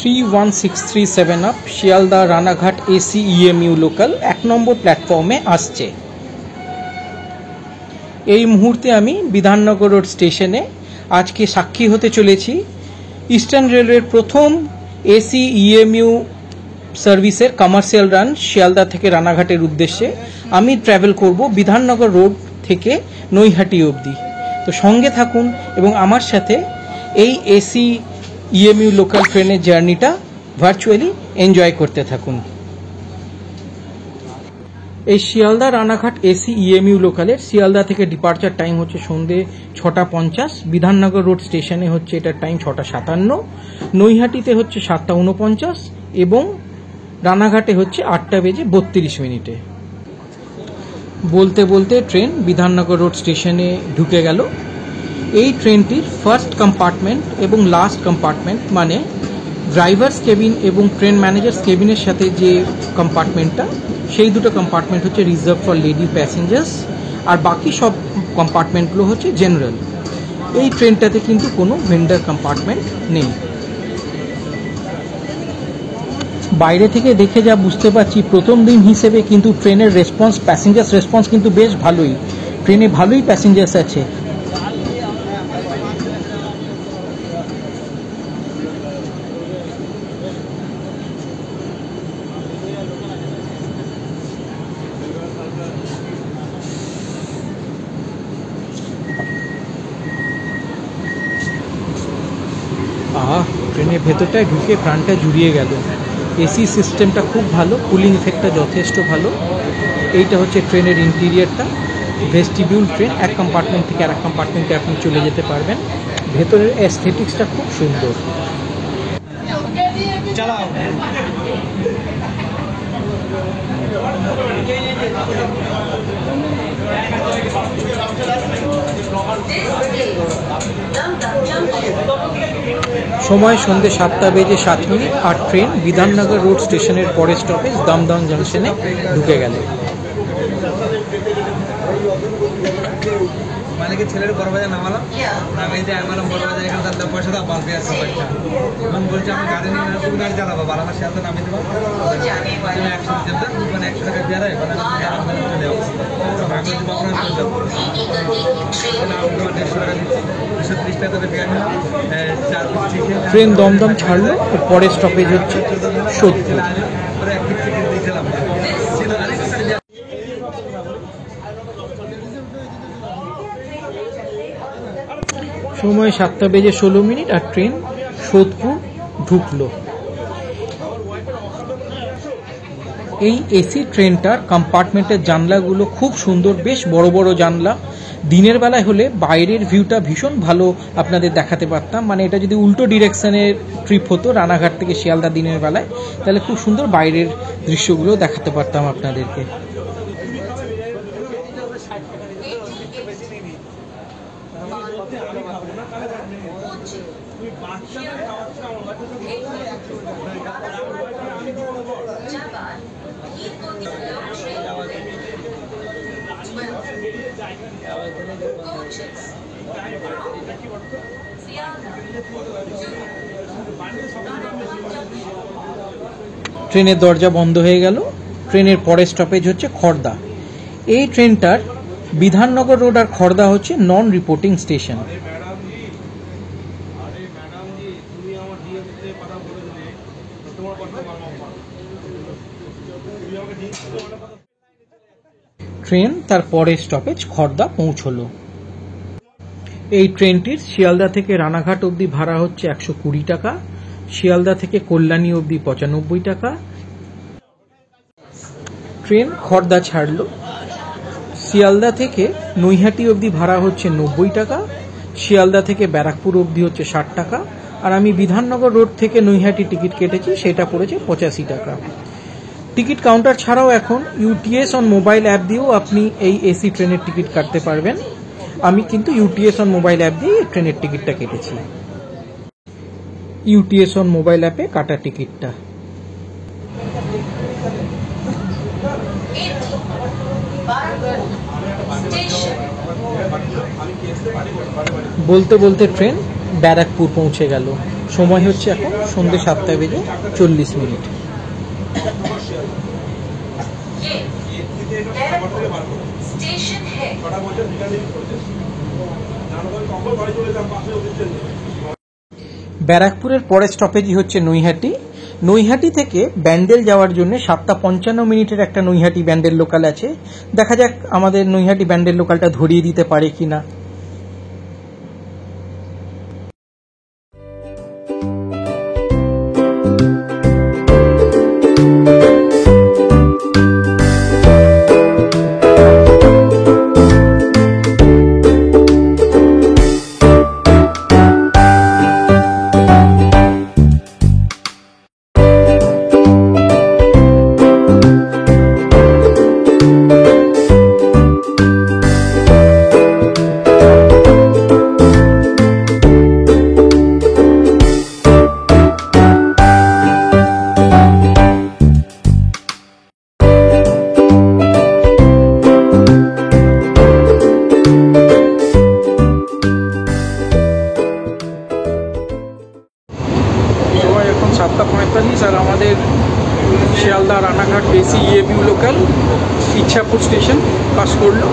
31637 up Sealdah Ranaghat AC EMU local 1 নম্বর প্ল্যাটফর্মে আসছে। এই মুহূর্তে আমি বিধাননগর রোড স্টেশনে আজকে সাক্ষী হতে চলেছি ইস্টার্ন রেলওয়ের প্রথম এসি ইএমইউ সার্ভিসের কমার্শিয়াল রান শিয়ালদা থেকে রানাঘাটের উদ্দেশ্যে। আমি ট্রাভেল করব বিধাননগর রোড থেকে নৈহাটি অবধি। তো সঙ্গে থাকুন এবং আমার সাথে এই এসি ইএমইউ লোকাল ট্রেনের জার্নিটা ভার্চুয়ালি এনজয় করতে থাকুন। এই শিয়ালদা রানাঘাট এসি ইএমইউ লোকালের শিয়ালদা থেকে ডিপার্চার টাইম হচ্ছে সন্ধ্যে 6:50, বিধাননগর রোড স্টেশনে হচ্ছে এটার টাইম 6:57, নৈহাটিতে হচ্ছে 7:49 এবং রানাঘাটে হচ্ছে 8:32। বলতে বলতে ট্রেন বিধাননগর রোড স্টেশনে ঢুকে গেল। এই ট্রেনটির ফার্স্ট কম্পার্টমেন্ট এবং লাস্ট কম্পার্টমেন্ট মানে ড্রাইভার্স কেবিন এবং ট্রেন ম্যানেজার্স কেবিনের সাথে যে কম্পার্টমেন্টটা, সেই দুটো কম্পার্টমেন্ট হচ্ছে রিজার্ভ ফর লেডি প্যাসেঞ্জার্স, আর বাকি সব কম্পার্টমেন্টগুলো হচ্ছে জেনারেল। এই ট্রেনটাতে কিন্তু কোনো ভেন্ডার কম্পার্টমেন্ট নেই। বাইরে থেকে দেখে যা বুঝতে পারছি, প্রথম দিন হিসেবে কিন্তু ট্রেনের রেসপন্স, প্যাসেঞ্জার্স রেসপন্স কিন্তু বেশ ভালোই। ট্রেনে ভালোই প্যাসেঞ্জার্স আছে। ট্রেনের ভেতরটায় ঢুকে প্রাণটা জুড়িয়ে গেল। এসি সিস্টেমটা খুব ভালো, কুলিং ইফেক্টটা যথেষ্ট ভালো। এইটা হচ্ছে ট্রেনের ইন্টেরিয়ারটা, ভেস্টিবিউল ট্রেন, এক কম্পার্টমেন্ট থেকে আরেক কম্পার্টমেন্টে আপনি চলে যেতে পারবেন। ভেতরের অ্যাস্থেটিক্সটা খুব সুন্দর। সময় সন্ধ্যে 7:07 আর ট্রেন বিধাননগর রোড স্টেশনের পরের স্টপেজ দমদম জংশনে ঢুকে গেল। মালিকের ছেলের বড় বাজার নামালাম, নামিয়ে দিয়ে আমার বড় বাজার এখানে তার পয়সা দাও বালতি আসছে এবং বলছে আমি গাড়ি নিয়ে তুমি গাড়ি চালাবো, আর আমার সাথে নামিয়ে দেবো, তুমি 100 যেতে মানে 100 টাকা পেয়ারা মানে চলে যাবো, ভাগ করে দেবো আপনার চলে যাবো, 150 টাকা দিচ্ছি, 230 টাকা করে পেয়ারা নিলাম, 4 পিস চিকেন। ট্রেন দমদম ছাড়লো, পরের স্টপেজ হচ্ছে সোদপুর। এক পিস চিকেন দিয়েছিলাম। সময় 7:16 আর ট্রেন সোদপুর ঢুকলো। এই এসি ট্রেনটার কম্পার্টমেন্টের জানলাগুলো খুব সুন্দর, বেশ বড় বড় জানলা। দিনের বেলায় হলে বাইরের ভিউটা ভীষণ ভালো আপনাদের দেখাতে পারতাম। মানে এটা যদি উল্টো ডিরেকশনের ট্রিপ হতো রানাঘাট থেকে শিয়ালদা দিনের বেলায়, তাহলে খুব সুন্দর বাইরের দৃশ্যগুলো দেখাতে পারতাম আপনাদেরকে। ট্রেনের দরজা বন্ধ হয়ে গেল। ট্রেনের পরের স্টপেজ হচ্ছে খড়দা। এই ট্রেনটার বিধাননগর রোড আর খড়দা হচ্ছে নন রিপোর্টিং স্টেশন। ট্রেন তার পরের স্টপেজ খড়দা পৌঁছলো। এই ট্রেনটির শিয়ালদা থেকে রানাঘাট অবধি ভাড়া হচ্ছে 120 টাকা, শিয়ালদা থেকে কল্যাণী অবধি 95 টাকা। ট্রেন খড়দা ছাড়লো। শিয়ালদা থেকে নৈহাটি অবধি ভাড়া হচ্ছে 90 টাকা, শিয়ালদা থেকে ব্যারাকপুর অবধি হচ্ছে 60 টাকা, আর আমি বিধাননগর রোড থেকে নৈহাটি টিকিট কেটেছি, সেটা পড়েছে 85 টাকা। টিকিট কাউন্টার ছাড়াও এখন ইউটিএস অন মোবাইল অ্যাপ দিয়েও আপনি এই এসি ট্রেনের টিকিট কাটতে পারবেন। আমি কিন্তু ইউটিএস অন মোবাইল অ্যাপ দিয়ে ট্রেনের টিকিটটা কেটেছি। ইউটিএস অন মোবাইল অ্যাপে কাটা টিকিটটা। বলতে বলতে ট্রেন ব্যারাকপুর পৌঁছে গেল। সময় হচ্ছে এখন সন্ধ্যে 7:40। ব্যারাকপুরের পরের স্টপেজই হচ্ছে নৈহাটি। নৈহাটি থেকে ব্যান্ডেল যাওয়ার জন্য 7:55 একটা নৈহাটি ব্যান্ডেল লোকাল আছে। দেখা যাক আমাদের নৈহাটি ব্যান্ডেল লোকালটা ধরিয়ে দিতে পারে কিনা। এখন 7:45 আর আমাদের Sealdah Ranaghat AC EMU local Ichhapur station pass করলো।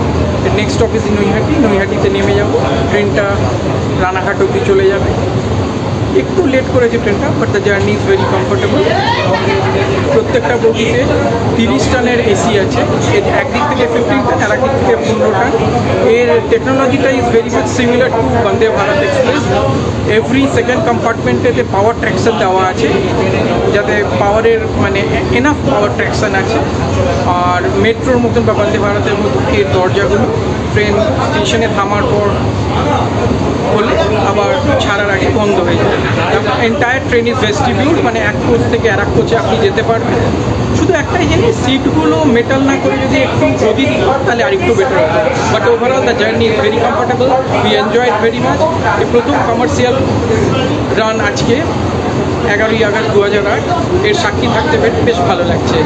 Next stoppage Naihati. নৈহাটিতে নেমে যাব, ট্রেনটা রানাঘাট অবধি চলে যাবে। একটু লেট করেছে ট্রেনটা, but the journey is very comfortable. প্রত্যেকটা বগিতে 30 টনের এসি আছে, একদিক থেকে 15 টন আর একদিক থেকে 15 টন। এর টেকনোলজিটা is very much similar to Vande Bharat express. Every second কম্পার্টমেন্টেতে পাওয়ার ট্র্যাকশন দেওয়া আছে, যাতে পাওয়ারের মানে এনাফ পাওয়ার ট্র্যাকশন আছে। আর মেট্রোর মতন বা বন্দে ভারতের মতন এর দরজাগুলো ট্রেন স্টেশনে থামার পর হলে আবার ছাড়ার আগে বন্ধ হয়ে যায়। এন্টায়ার ট্রেন ইজ ভেস্টিবিউল, মানে এক কোচ থেকে আর এক কোচে আপনি যেতে পারবেন। শুধু একটাই জিনিস, সিটগুলো মেটাল না করে যদি একটু গদি দিত তাহলে আরেকটু বেটার হতো। But overall the journey is very comfortable, we enjoy it very much. এই প্রথম কমার্শিয়াল রান আজকে 11ই আগস্ট 2008, এর সাক্ষী থাকতে পেরে বেশ ভালো লাগছে।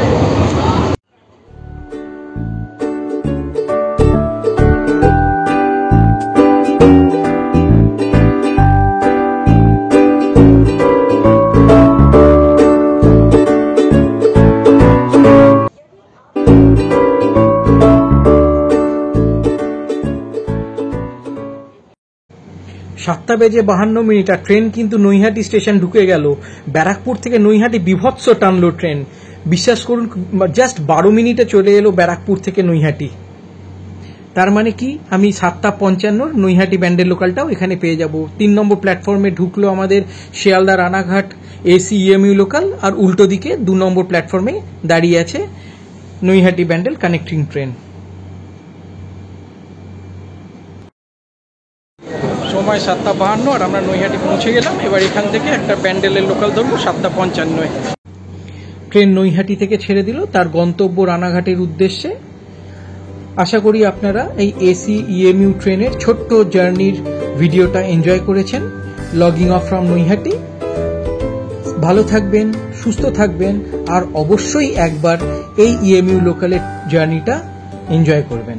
সাতটা বেজে 52 আর ট্রেন কিন্তু নৈহাটি স্টেশন ঢুকে গেল। ব্যারাকপুর থেকে নৈহাটি বিভৎস টানলো ট্রেন, বিশ্বাস করুন। জাস্ট 12 মিনিটে চলে এলো ব্যারাকপুর থেকে নৈহাটি। তার মানে কি, আমি 7:55 নৈহাটি ব্যান্ডেল লোকালটাও এখানে পেয়ে যাব। 3 নম্বর প্ল্যাটফর্মে ঢুকলো আমাদের Sealdah Ranaghat AC EMU local, আর উল্টো দিকে 2 নম্বর প্ল্যাটফর্মে দাঁড়িয়ে আছে নৈহাটি ব্যান্ডেল কানেক্টিং ট্রেন। সময় 7:52 আর আমরা নৈহাটি পৌঁছে গেলাম। এবার এখান থেকে একটা ব্যান্ডেলের লোকাল ধরবো 7:55। ট্রেন নৈহাটি থেকে ছেড়ে দিল তার গন্তব্য রানাঘাটের উদ্দেশ্যে। আশা করি আপনারা এই এসি ইএমইউ ট্রেনের ছোট্ট জার্নির ভিডিওটা এনজয় করেছেন। Logging of from Naihati. ভালো থাকবেন, সুস্থ থাকবেন, আর অবশ্যই একবার এই ইএমইউ লোকালের জার্নিটা এনজয় করবেন।